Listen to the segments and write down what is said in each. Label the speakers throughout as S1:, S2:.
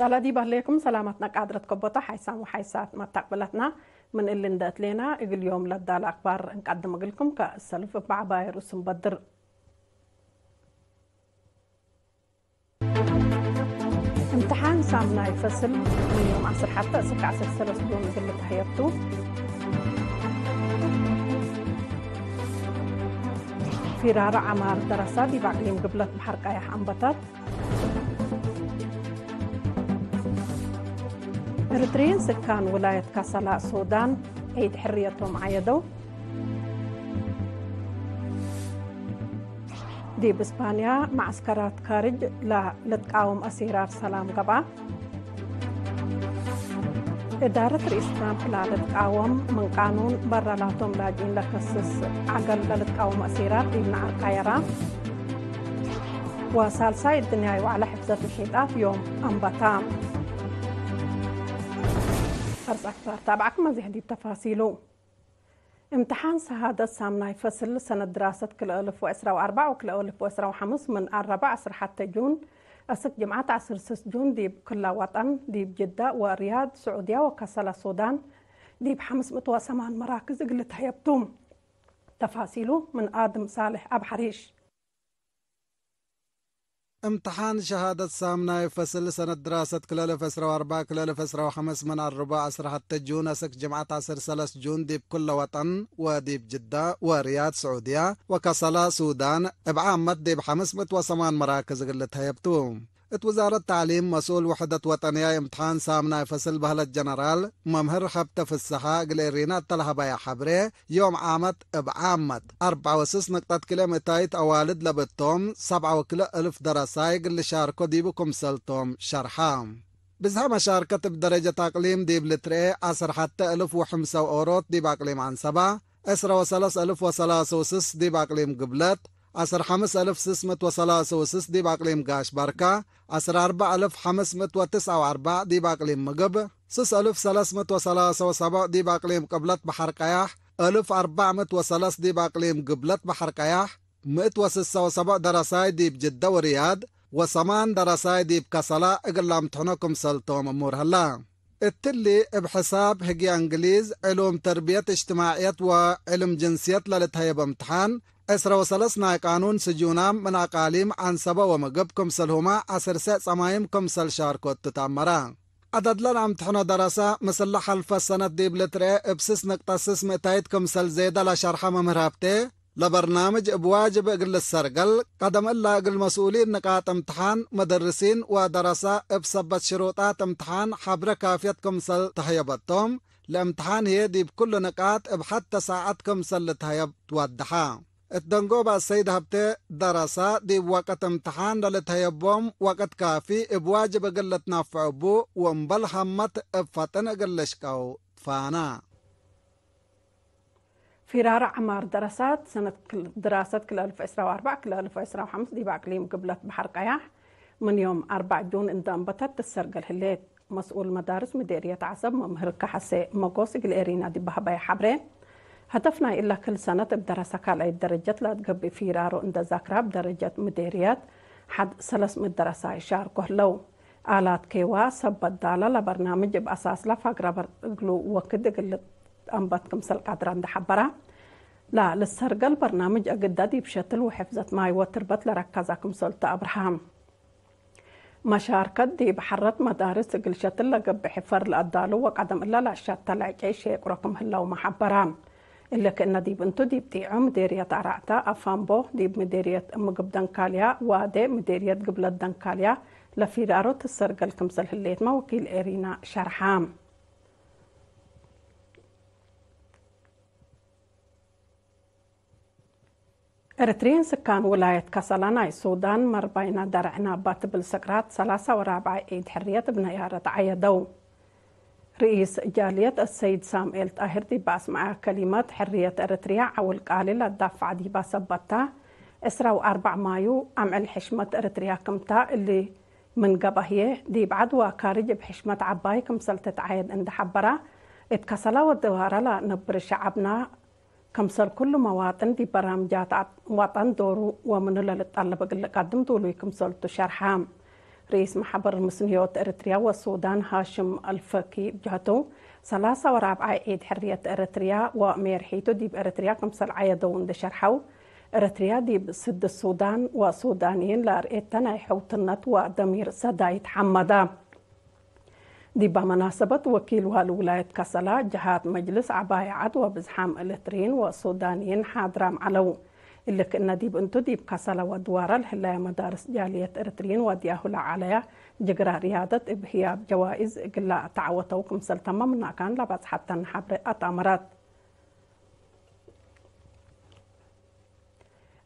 S1: سالدي بهليكم سلامتنا قادرة كبطة حيسام وحيسات ما تقبلتنا من اللي ندات لنا اليوم لدى الأخبار نقدم لكم كالسلف بعباير وسم بدر. امتحان سامنا يفصل من يوم 10 حتى 16 3 يوم قلت هيبتو في رارع عمار دراسات بعقليم قبلت بحرق ايح انبطت. إريتريين سكان ولاية كاسالا السودان عيد حريتهم عيدوا. دي بإسبانيا معسكرات خارج لتقاوم أسيرات سلام قبع. إدارة رئيس ترامب لا لتقاوم من قانون برالاتهم لاجئين لكسس عقل لتقاوم أسيرات ابن عرقايرة. وسالساي الدنيا وعلى حفظة الحيطات يوم أنبطام. أرز أكثر تابعكم هذه التفاصيل. امتحان شهادة سامنا يفصل سنة دراسة كل 1004 وكل 1005 من 14 حتى جون أسك جمعة 10 جون دي بكل وطن دي بجدة ورياض سعودية وكسلا السودان دي بحمس متوسمان مراكز قلت هيبتم تفاصيله من آدم صالح أبحريش.
S2: امتحان شهادة سامنا يفصل سنة دراسة كل 1004 كل 1005 من 14 حتى جون أسك جمعة 10 جون دي بكل وطن ودي بجدة ورياض سعودية وكسلا سودان بعامة دي بحمس متوسمان مراكز قلت هيبتوم. وزارة التعليم مسؤول وحدة وطنية امتحان سامنا يفصل بهلة جنرال ممهر حبت في السحاق لإرينات طلها يا حبري يوم عامت بعامة 4.6 نقطة كيلومتر أوالد لبتهم 7,000 دراسايق اللي شاركوا دي بكم سلتهم شرحام. بزها مشاركة بدرجة أقليم دي بلتري 10 حتى 1005 أوروت دي بأقليم عن 7 10,003 دي بأقليم قبلت 15,603 دي بأقليم قاش بركة 14,549 دي بأقليم مقب 6,337 دي بأقليم قبلت بحر قياح 1,403 دي بأقليم قبلت بحر قياح 167 دراساي دي بجدة ورياض و8 دراساي دي بكسلا اقلام تحنكم سلطوم أمور هلا التلي بحساب هجي انجليز علوم تربية اجتماعيات وعلم جنسيات للتهيب امتحان 10 قانون سجونام من أقاليم عن 7 ومقبكم سلهما 10 صمايمكم سل شاركوت تتعمران عدد لنا امتحان دراسة مثل حلف السنة دي بلتري بسس نقطة سس متايدكم سل زيادة لشرحة ممرابتي لبرنامج بواجب اقل السرقل قدم الله اقل مسؤولين نقاط امتحان مدرسين ودراسة بسبت شروطات امتحان حبر كافيتكم سل تهيبتهم الامتحان هيدي بكل نقاط بحتى ساعتكم سل تهيب تودحا الدنقوبة السيد هبتي دراسة دي بوقت امتحان للتهيبهم وقت كافي بواجب اقل تنفع بو ومبل همت بفتن اقل شكاو فانا
S1: في رارع عمار دراسات سنة دراسة كل 1004 كل 1005 دي بأقليم قبلت بحر قياح من يوم 4 جون اندنبتت تسرق الهليت مسؤول مدارس مديرية عصب ممهر كحسي مقوسي الإيرينا دي بهبايا حبري هدفنا إلا كل سنة بدراسة كالأي درجة لا تقبي في رارو اند ذاكرة بدرجة مديريات حد 300 دراسة يشاركه لو آلات كيوا سبت دالة لبرنامج بأساس لفقرة برقلو وكد قلت أنبتكم سلقات راند حبرة لا للسرقل برنامج أقدادي بشتل وحفظة ماي وتربط لركزكم سلطة أبراهام مشاركة دي بحرة مدارس قل شتل لقب حفر الأدالو وقدم إلا لا شتل عيش يقركم هلا ومحبرام إلا كأن دي بنتو دي بتيعو مديرية عراقتا أفامبو دي بمديرية مقب دنكاليا وادي مديرية قبل دنكاليا لفيرارو تسرقل كمسل هليت ما وكيل إيرينا شرحام. إريتريين سكان ولاية كاسالانا السودان مربينا درعنا باتبل سكرات 3 و4 عيد حرية بنيارة عيدو رئيس جالية السيد سامئيل طاهر دي باسمع كلمات حرية إريتريا عول قالي للدفع دي باسبتا 4 مايو عمل حشمة إريتريا كمتا اللي من قبهيه دي بعد وكارج بحشمة عباي كمسلتة عيد عند حبرة اتكسلا والدوارة لنبر شعبنا كمسل كل مواطن دي برامجات وطن دورو ومن اللي تطلب قدم دولو كمسل تشرحام رئيس محبر مسنيوت إريتريا والسودان هاشم الفكي بجهته 43 عيد حرية إريتريا وميرحيتو ديب إريتريا كمسل عيدون دشرحو إريتريا ديب سد السودان وسودانيين لارئتنا حوتنت ودمير سدايت حمدا دي بمناسبة وكيل والولاية كسلا جهات مجلس عباية عدوى بزحام إلترين وسودانيين حاضرام علو اللي كنا ديب انتو ديب كسلا ودوارا الهلاية مدارس جالية إرترين ودياهولا عليها جقرا رياضة إبهياب جوائز قلا تعوتوكم سلطمة منا كان لبعض حتى نحبر أتامرات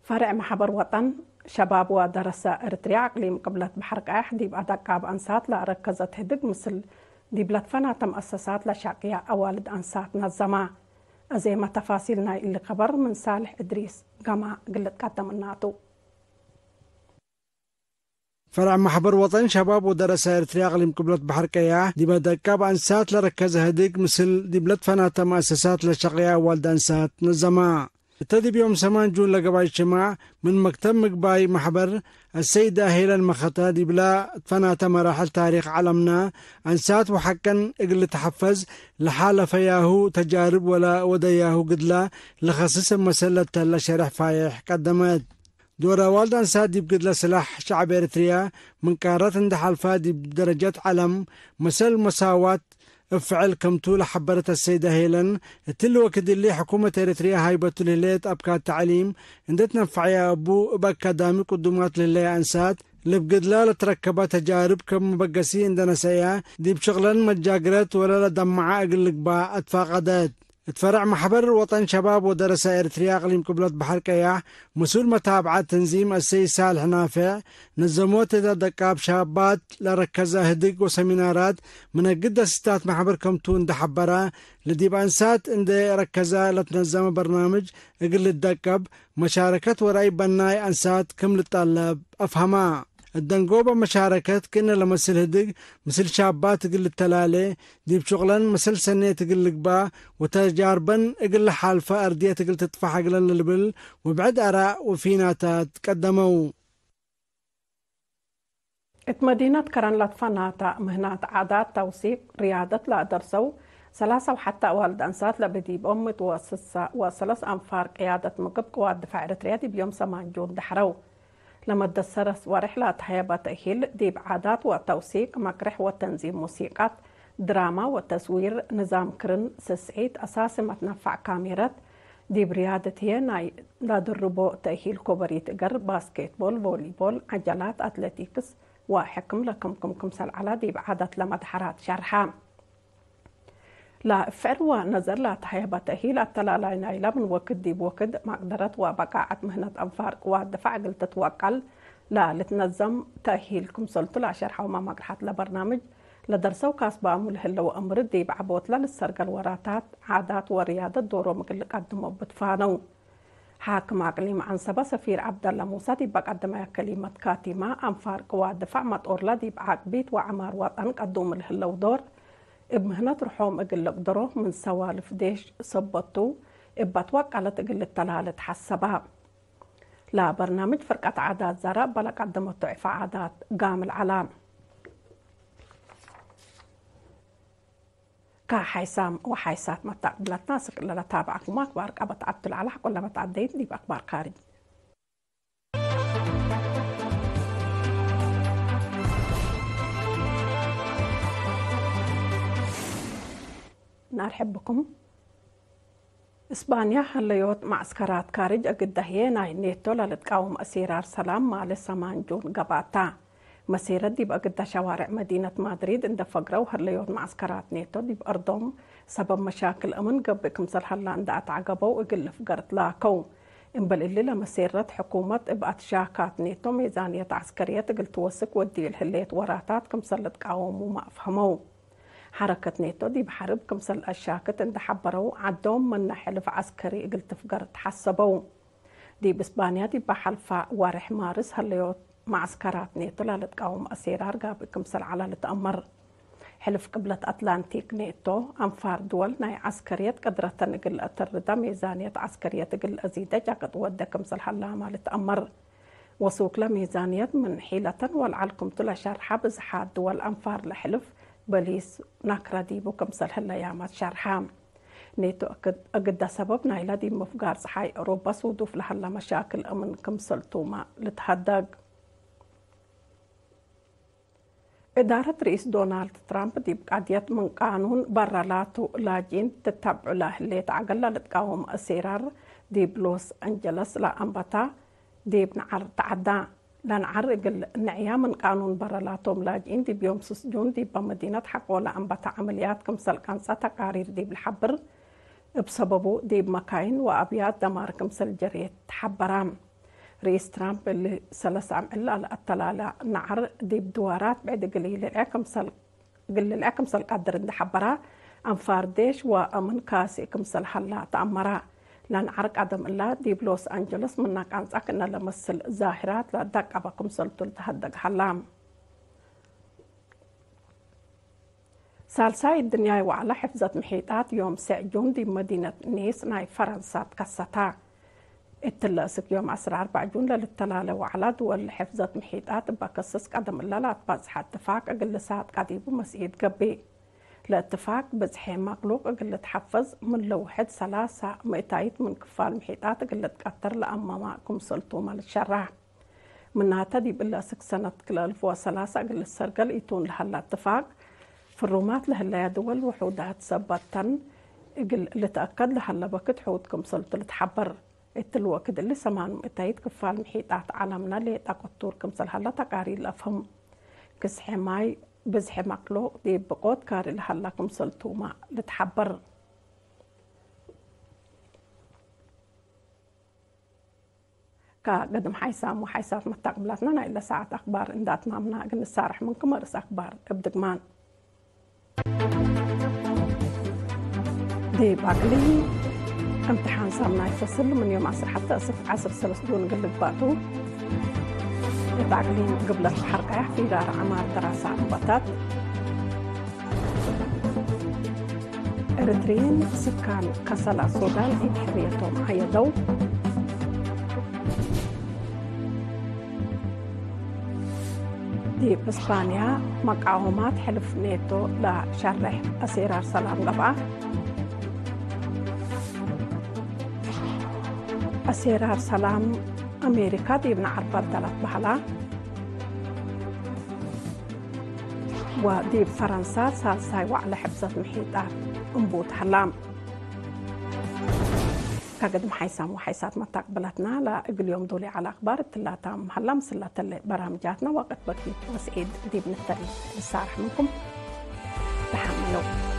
S1: فرع محبر وطن شباب ودرس إرتريا أقليم قبلت بحرق أحد ديب أدقاب أنسات لركزت هدق مثل ديب لتفنات مؤسسات لشاقية أوالد أنسات نظمة زي ما تفاصيلنا اللي خبر من صالح إدريس قما قلت قدم الناتو
S3: فرع محبر وطن شباب ودرس إرتريا أقليم قبلت بحرقية دي بدقاب أنسات لركز هدق مثل دي بلتفنات مؤسسات لشاقية أوالد أنسات نظمة ابتدي بيوم 8 جون لقباء اجتماع من مكتب مقباي محبر السيدة هيلا المخطة دي بلا فنات مراحل تاريخ علمنا أنسات وحقا اقل تحفز لحالة فياهو تجارب ولا ودياهو قدلا لخصص مسلة لشرح فايح قدمت دورة والد أنسات دي بقدلا سلاح شعب إريتريا من كارات اندحال فادي بدرجة علم مسل مساواة افعل كمتو لحبرت السيدة هيلن التلو وكد اللي حكومة إريتريا هايبة لليت أبكى التعليم اندتنا فعيا أبو بكادامي قدومات للي أنسات اللي بقدلا لتركبها تجارب كم بقسي عندنا سيا دي بشغلا متجاقرت ولا لدمعة أقل لقباء اتفاقدات اتفرع محبر وطن شباب ودرس إريتريا أقليم قبلت بحر كياح مسؤول متابعة تنظيم السيد صالح نافع نظموت دقاب شابات لركزة هدق وسمينارات من قدة ستات محبر كمتون دحبرة لديب أنسات عند ركزة لتنظم برنامج اقل الدقب مشاركة وراي بناي أنسات كم للطلب أفهمها الدنقوبة مشاركة كنا لمثل هدق مثل شابات قل التلالي دي بشغلا مثل سنة تقل لقبا وتجاربا اقل حالفة أردية تقل تطفح اقل اللبل وبعد أراء وفيناتات قدموا
S1: مدينة كرن لطفناتا مهنات عادات توثيق رياضة لا درسو 3 وحتى والد أنسات لبديب أمت وثلاث أنفار قيادة مقب قوات دفاع إريتريا دي بيوم 8 جون دحرو لما تدسرس ورحلة هيبة تأهيل ديب عادات وتوثيق مكرح وتنظيم موسيقى دراما وتصوير نظام كرن سسعيد أساس متنفع كاميرات ديب رياضة هي ناي لا دربو تأهيل كوبريت قر باسكيت بول فولي بول عجلات أتلتيكس وحكم لكم كمسل على ديب عادات لمدحرات شرحام لا فعروا نظر لا تهيبة تأهيل التلالين إلى من وكد ديب وكد مقدرة وبقاعة مهنة أنفار قوات دفاع قل تتوكل لا لتنظم تأهيلكم سلطة لا شرحة وما مقرحات لبرنامج لدرسو كاسبا ملهل وأمر ديب عبوت للسرق الوراتات عادات ورياضة دورو مقل قدموا بتفانو حاكم أقليم عن سبا سفير عبد الله موسى ديب قدم كلمة كاتمة أنفار قوات دفاع مطورلا ديب عقبيت وعمار وطن قدوم الهل ودور بمهنة رحوم اقل قدره من سوالف ديش صبتو بتوقع لتقل التلالة حسبها لا برنامج فرقة عادات زراء بلا قدمت ضعف عادات قام العلام كحيسام وحيسات متقبلت ناسك اللي تابعكم أكبر قبط عبد العلاق ولا متعديت دي بأخبار خارج نرحب بكم. إسبانيا هليوت معسكرات كارج أقدهينا نيتو لتقاوم أسيرار سلام مال سمان جون قباتا مسيرة دي بقدة شوارع مدينة مدريد عند فقرة هليوت معسكرات نيتو دي بأرضهم سبب مشاكل أمن قبكم سلحلا عند أتعقبوا وقل فقرت لاكو إنبل اللي لمسيرة حكومة إبقات شاكات نيتو ميزانية عسكرية تقل توسك ودي الهليت وراتات كم سلت قاوم وما أفهموا حركة نيتو دي بحرب كمسل الشاكت عند حبروا عدوم من حلف عسكري قلت فقرت حسبوا دي بإسبانيا دي بحلفة وارح مارس هليوت معسكرات نيتو لتقاوم أسيرار قاب كمسل على لتأمر حلف قبلة أتلانتيك نيتو أنفار دول ناي عسكرية قدرة نقل أتردى ميزانية عسكرية تقل أزيدة جاقت ودى كمسل حلامة لتأمر وسوق لميزانية من حيلة والعلكم تلا شرحة بزحات دول أنفار لحلف بليس ناكرا ديبو كمسل هالأيامات شرحام نيتو أقد سبب نايلا دي مفقار صحاي أوروبا سودوف لحلا مشاكل أمن كمسل توما لتهدق. إدارة رئيس دونالد ترامب دي بقعدية من قانون برالاتو لاجين تتبع له اللي تعقل لتقاوم أسيرار دي بلوس أنجلس لأنبتا دي بنعر تعدى لنعرق النعيا من قانون برالاتو لاجين دي بيوم سجون دي بمدينة حقو لأنبتا عمليات كمسل كانسا تقارير دي بالحبر بسببه دي بمكاين وأبيات دمار كمسل جريت حبرام. رئيس ترامب اللي سلس عم إلا التلالة نعر دي بدوارات بعد قليل الأكمسل قدر اند حبرا أنفار ديش وأمن كاسي كمسل حلا تأمرا لان عرق عدم إلا دي بلوس أنجلس منك أنزاك إن لمسل ظاهرات لدك أبا كمسل تلتهدق حلام. سالساي الدنيا وعلى حفظة محيطات يوم سعجون دي مدينة نيس ناي فرنسا تكستا التلاسك يوم 4 جون للتلالة وعلى دول حفظة محيطات بكسس قدم اللالات بازح اتفاق أقل ساعات قديبو مسئيد قبي لاتفاق بزحي مقلوق أقل تحفظ من لوحد 300 من كفال محيطات أقل تكتر لأمامكم سلطوما للشرع منها تدي باللاسك سنة 2003 أقل السرقل يتون لها الاتفاق في الرومات لها دول وحودات سبتن أقل لتأكد لها بكت حودكم سلطة لتحبر الوقت اللي سمان متايد كفال محيطات عالمنا اللي تقطور كمسل هلا تقاري لفهم كسحي ماي بزحي مقلوق دي بقود كاري لهلا كمسل توما لتحبر. كقدم حيسام وحيسات مستقبلاتنا إلا ساعة أخبار إنداتنا منا قلنا السارح منكم مرس أخبار ابدقمان دي باقلي امتحان صار يفصل من يوم 10 حتى 10 سلسلون قلت باتو يتعقلين قبل الحرقة في دار عمار دراسة بطات إريتريين سكان كسل السودان في حريتهم عيدوا دي بإسبانيا مقاومات حلف نيتو لشرح أسيرار سلام قبعة أسيرار سلام أمريكا دي بنعرف بدلت بحلا ودي بفرنسا سالساي وعلى حفظة محيطات انبوت حلام كقد محيسام وحيسات متقبلتنا لأقل يوم دولي على أخبار التلاتة محلا مسلة برامجاتنا وقت بكيت وسعيد دي بنتري السارح منكم تحملوا